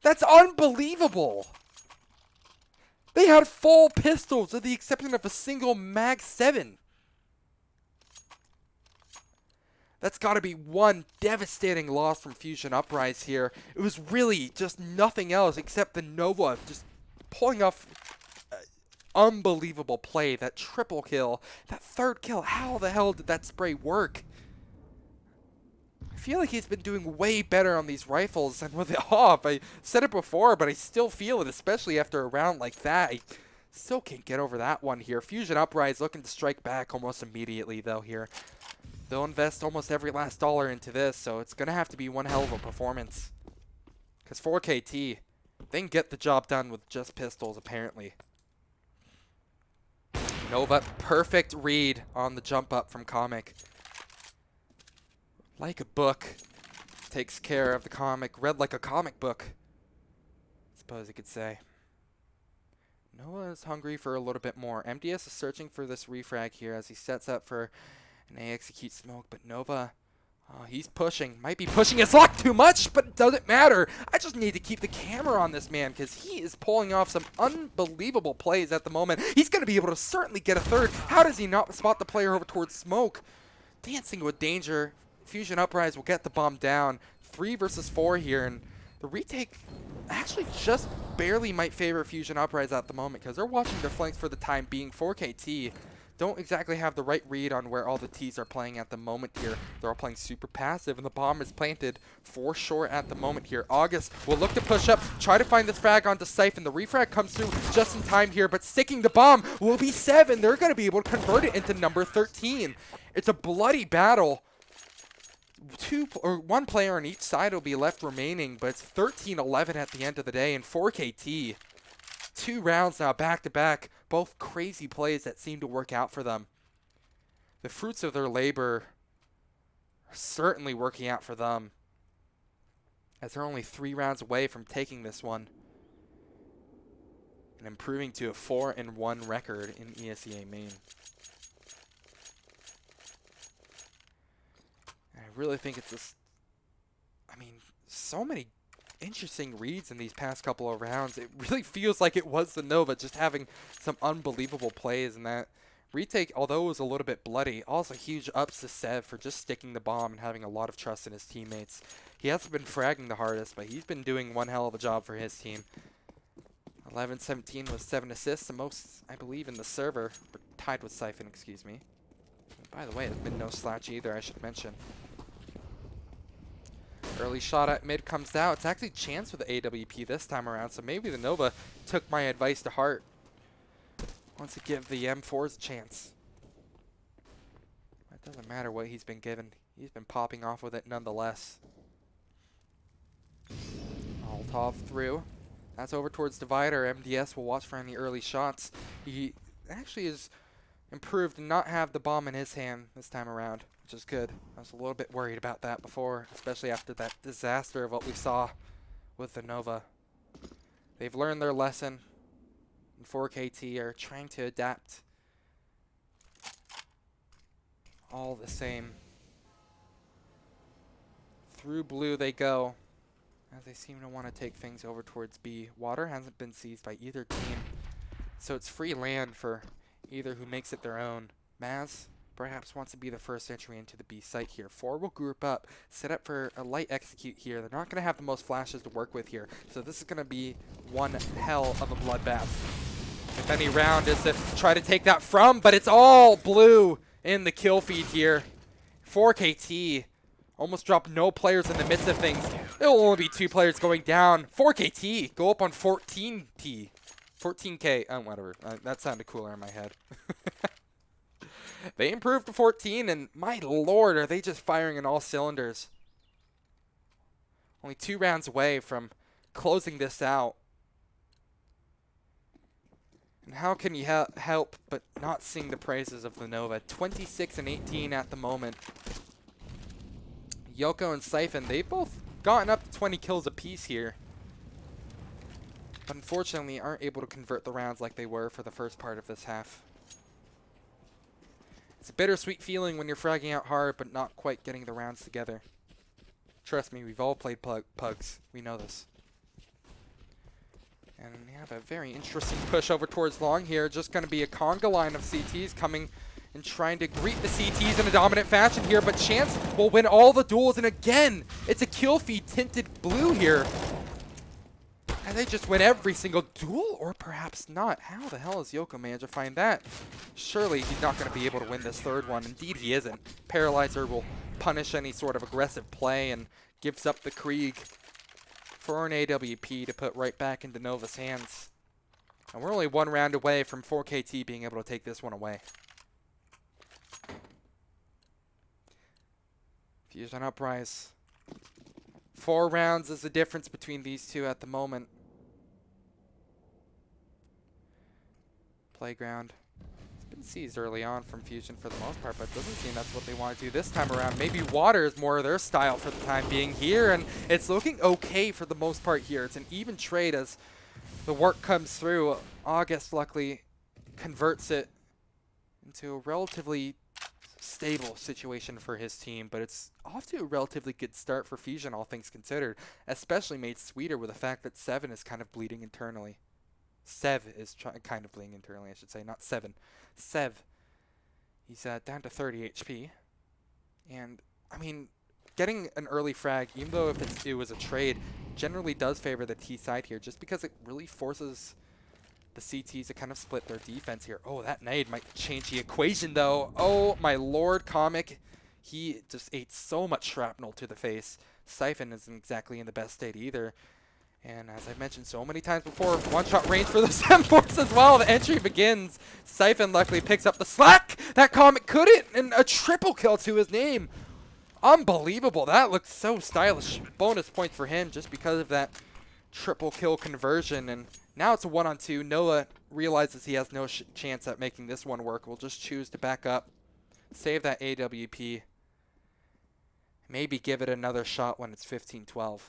S1: That's unbelievable. They had full pistols with the exception of a single Mag 7. That's got to be one devastating loss from Fusion Uprise here. It was really just nothing else except the Nova just pulling off unbelievable play. That triple kill, that third kill. How the hell did that spray work? I feel like he's been doing way better on these rifles than with the off. I said it before, but I still feel it, especially after a round like that. I still can't get over that one here. Fusion Uprise looking to strike back almost immediately, though, here. They'll invest almost every last dollar into this, so it's going to have to be one hell of a performance. Because 4KT, they can get the job done with just pistols, apparently. Nova, perfect read on the jump up from Comic. Like a book. Takes care of the comic. Read like a comic book, I suppose you could say. Noah is hungry for a little bit more. MDS is searching for this refrag here as he sets up for an A execute smoke, but Nova, he's pushing. Might be pushing his luck too much, but it doesn't matter. I just need to keep the camera on this man because he is pulling off some unbelievable plays at the moment. He's going to be able to certainly get a third. How does he not spot the player over towards smoke? Dancing with danger. Fusion Uprise will get the bomb down. 3 versus 4 here, and the retake actually just barely might favor Fusion Uprise at the moment because they're watching their flanks for the time being. 4KT don't exactly have the right read on where all the T's are playing at the moment here. They're all playing super passive, and the bomb is planted for sure at the moment here. August will look to push up, try to find this frag onto Siphon. The refrag comes through just in time here, but sticking the bomb will be 7. They're going to be able to convert it into number 13. It's a bloody battle. One player on each side will be left remaining, but it's 13-11 at the end of the day, and 4KT. 2 rounds now back-to-back, both crazy plays that seem to work out for them. The fruits of their labor are certainly working out for them, as they're only 3 rounds away from taking this one and improving to a 4-1 record in ESEA Main. I really think it's just, I mean, so many interesting reads in these past couple of rounds. It really feels like it was the Nova just having some unbelievable plays, and that Retake, although it was a little bit bloody, also huge ups to Sev for just sticking the bomb and having a lot of trust in his teammates. He hasn't been fragging the hardest, but he's been doing one hell of a job for his team. 11-17 with 7 assists, the most, I believe, in the server. Or tied with Siphon, excuse me. By the way, there's been no Slatch either, I should mention. Early shot at mid comes out. It's actually chance with the AWP this time around, so maybe the Nova took my advice to heart. Wants to give the M4s a chance. It doesn't matter what he's been given. He's been popping off with it nonetheless. All top through. That's over towards Divider. MDS will watch for any early shots. He actually is improved to not have the bomb in his hand this time around, which is good. I was a little bit worried about that before, especially after that disaster of what we saw with the Nova. They've learned their lesson, and 4KT are trying to adapt. All the same. Through blue they go, as they seem to want to take things over towards B. Water hasn't been seized by either team, so it's free land for either who makes it their own. Maz perhaps wants to be the first entry into the B site here. 4 will group up, set up for a light execute here. They're not going to have the most flashes to work with here, so this is going to be one hell of a bloodbath. If any round is to try to take that from, but it's all blue in the kill feed here. 4KT almost dropped no players in the midst of things. There will only be 2 players going down. 4KT go up on 14T. 14K, whatever. That sounded cooler in my head. They improved to 14, and my lord, are they just firing in all cylinders. Only 2 rounds away from closing this out. And how can you help but not sing the praises of the Nova? 26-18 at the moment. Yoko and Siphon, they've both gotten up to 20 kills apiece here, but unfortunately aren't able to convert the rounds like they were for the first part of this half. It's a bittersweet feeling when you're fragging out hard but not quite getting the rounds together. Trust me, we've all played pugs. We know this. And we have a very interesting push over towards long here. Just going to be a conga line of CTs coming and trying to greet the CTs in a dominant fashion here, but Chance will win all the duels, and again, it's a kill feed tinted blue here. And they just win every single duel, or perhaps not. How the hell is Yoko managed to find that? Surely he's not going to be able to win this third one. Indeed he isn't. Paralyzer will punish any sort of aggressive play and gives up the Krieg for an AWP to put right back into Nova's hands. And we're only 1 round away from 4KT being able to take this one away. Fusion Uprise. 4 rounds is the difference between these two at the moment. Playground. It's been seized early on from Fusion for the most part, but it doesn't seem that's what they want to do this time around. Maybe water is more of their style for the time being here, and it's looking okay for the most part here. It's an even trade as the work comes through. August luckily converts it into a relatively stable situation for his team, but it's off to a relatively good start for Fusion, all things considered, especially made sweeter with the fact that Seven is kind of bleeding internally. Sev is kind of bleeding internally, I should say, not Seven. Sev. He's down to 30 HP. And, I mean, getting an early frag, even though if it was a trade, generally does favor the T side here, just because it really forces the CTs to kind of split their defense here. Oh, that nade might change the equation, though. Oh, my lord, Comic. He just ate so much shrapnel to the face. Siphon isn't exactly in the best state either. And as I've mentioned so many times before, one-shot range for the M4s as well. The entry begins. Siphon luckily picks up the slack. That Comic couldn't, and a triple kill to his name. Unbelievable. That looked so stylish. Bonus points for him just because of that triple kill conversion. And now it's a 1-on-2. Noah realizes he has no chance at making this one work. We'll just choose to back up, save that AWP, maybe give it another shot when it's 15-12.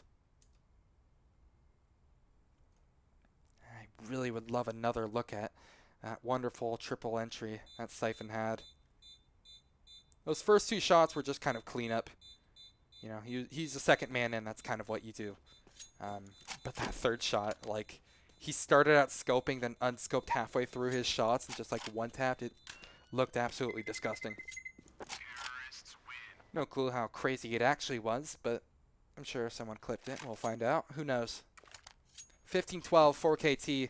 S1: I really would love another look at that wonderful triple entry that Siphon had. Those first 2 shots were just kind of cleanup. You know, he's the second man in. That's kind of what you do. But that third shot, like, he started out scoping, then unscoped halfway through his shots and just like one-tapped it. looked absolutely disgusting. No clue how crazy it actually was, but I'm sure someone clipped it. We'll find out. Who knows? 15-12, 4KT.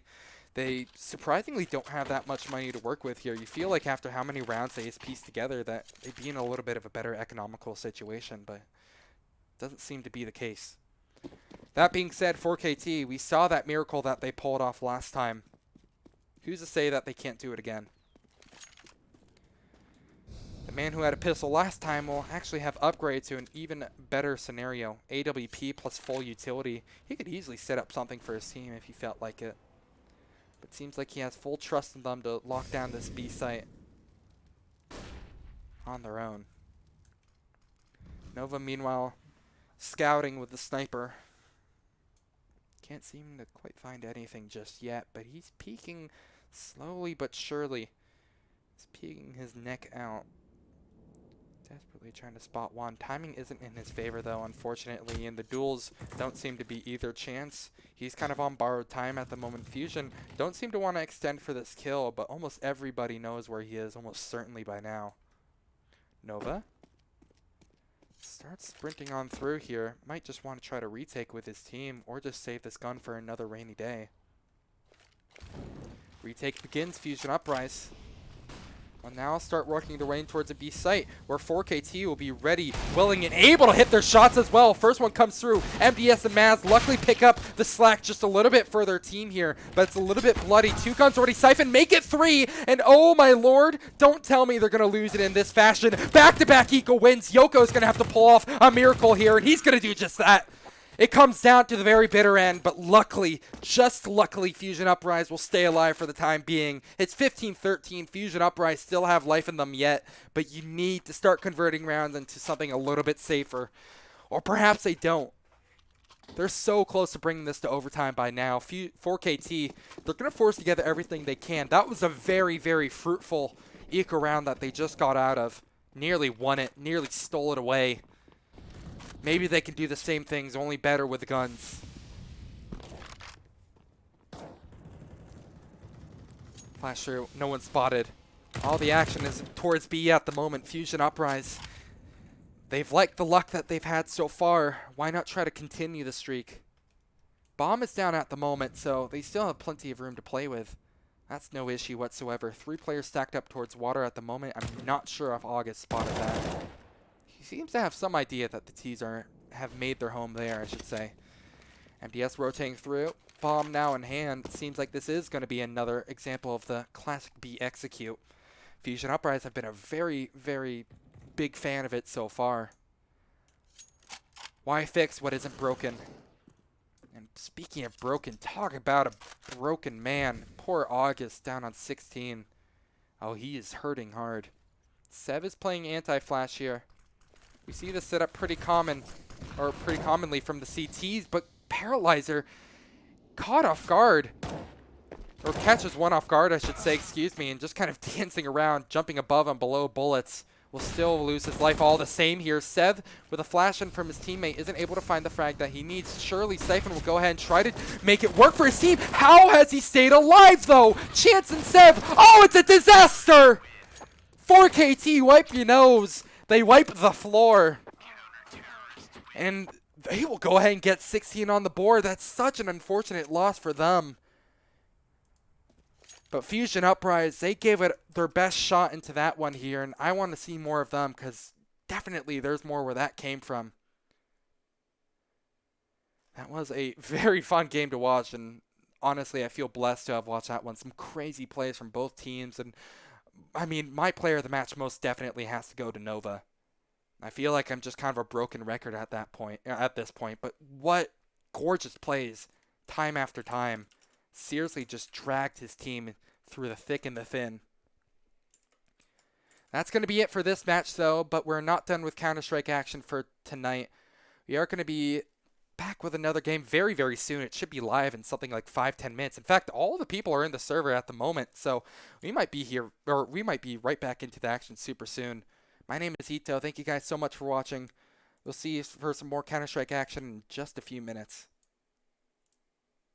S1: They surprisingly don't have that much money to work with here. You feel like after how many rounds they just pieced together that they'd be in a little bit of a better economical situation, but it doesn't seem to be the case. That being said, 4KT, we saw that miracle that they pulled off last time. Who's to say that they can't do it again? The man who had a pistol last time will actually have upgrades to an even better scenario. AWP plus full utility. He could easily set up something for his team if he felt like it. But it seems like he has full trust in them to lock down this B site on their own. Nova, meanwhile, scouting with the sniper. Can't seem to quite find anything just yet, but he's peeking slowly but surely. He's peeking his neck out. Desperately trying to spot one. Timing isn't in his favor, though, unfortunately, and the duels don't seem to be either chance. He's kind of on borrowed time at the moment. Fusion don't seem to want to extend for this kill, but almost everybody knows where he is, almost certainly by now. Nova starts sprinting on through here. Might just want to try to retake with his team, or just save this gun for another rainy day. Retake begins. Fusion Uprise will now start working their way towards a B site where 4KT will be ready, willing, and able to hit their shots as well. First one comes through. MDS and Maz luckily pick up the slack just a little bit for their team here, but it's a little bit bloody. Two guns already siphoned, make it three, and oh my lord, don't tell me they're going to lose it in this fashion. Back-to-back equal wins. Yoko's going to have to pull off a miracle here, and he's going to do just that. It comes down to the very bitter end, but luckily, just luckily, Fusion Uprise will stay alive for the time being. It's 15-13. Fusion Uprise still have life in them yet, but you need to start converting rounds into something a little bit safer. Or perhaps they don't. They're so close to bringing this to overtime by now. 4KT, they're going to force together everything they can. That was a very, very fruitful eco round that they just got out of. Nearly won it, nearly stole it away. Maybe they can do the same things, only better with the guns. Flash through, no one spotted. All the action is towards B at the moment. Fusion Uprise. They've liked the luck that they've had so far. Why not try to continue the streak? Bomb is down at the moment, so they still have plenty of room to play with. That's no issue whatsoever. 3 players stacked up towards water at the moment. I'm not sure if August spotted that. He seems to have some idea that the T's have made their home there, I should say. MDS rotating through. Bomb now in hand. Seems like this is going to be another example of the classic B execute. Fusion Uprise have been a very, very big fan of it so far. Why fix what isn't broken? And speaking of broken, talk about a broken man. Poor August down on 16. Oh, he is hurting hard. Sev is playing anti-flash here. We see this setup pretty commonly from the CTs, but Paralyzer caught off guard, or catches one off guard, I should say, excuse me, and just kind of dancing around, jumping above and below bullets. Will still lose his life all the same here. Sev, with a flash in from his teammate, isn't able to find the frag that he needs. Surely Siphon will go ahead and try to make it work for his team. How has he stayed alive, though? Chance and Sev. Oh, it's a disaster! 4KT, wipe your nose. They wipe the floor. And they will go ahead and get 16 on the board. That's such an unfortunate loss for them. But Fusion Uprise, they gave it their best shot into that one here. And I want to see more of them because definitely there's more where that came from. That was a very fun game to watch. And honestly, I feel blessed to have watched that one. Some crazy plays from both teams. And I mean, my player of the match most definitely has to go to Nova. I feel like I'm just kind of a broken record at this point, but what gorgeous plays time after time. Seriously just dragged his team through the thick and the thin. That's going to be it for this match though, but we're not done with Counter-Strike action for tonight. We are going to be back with another game very, very soon. It should be live in something like 5-10 minutes. In fact, all the people are in the server at the moment, so we might be here, or we might be right back into the action super soon. My name is Ito. Thank you guys so much for watching. We'll see you for some more Counter-Strike action in just a few minutes.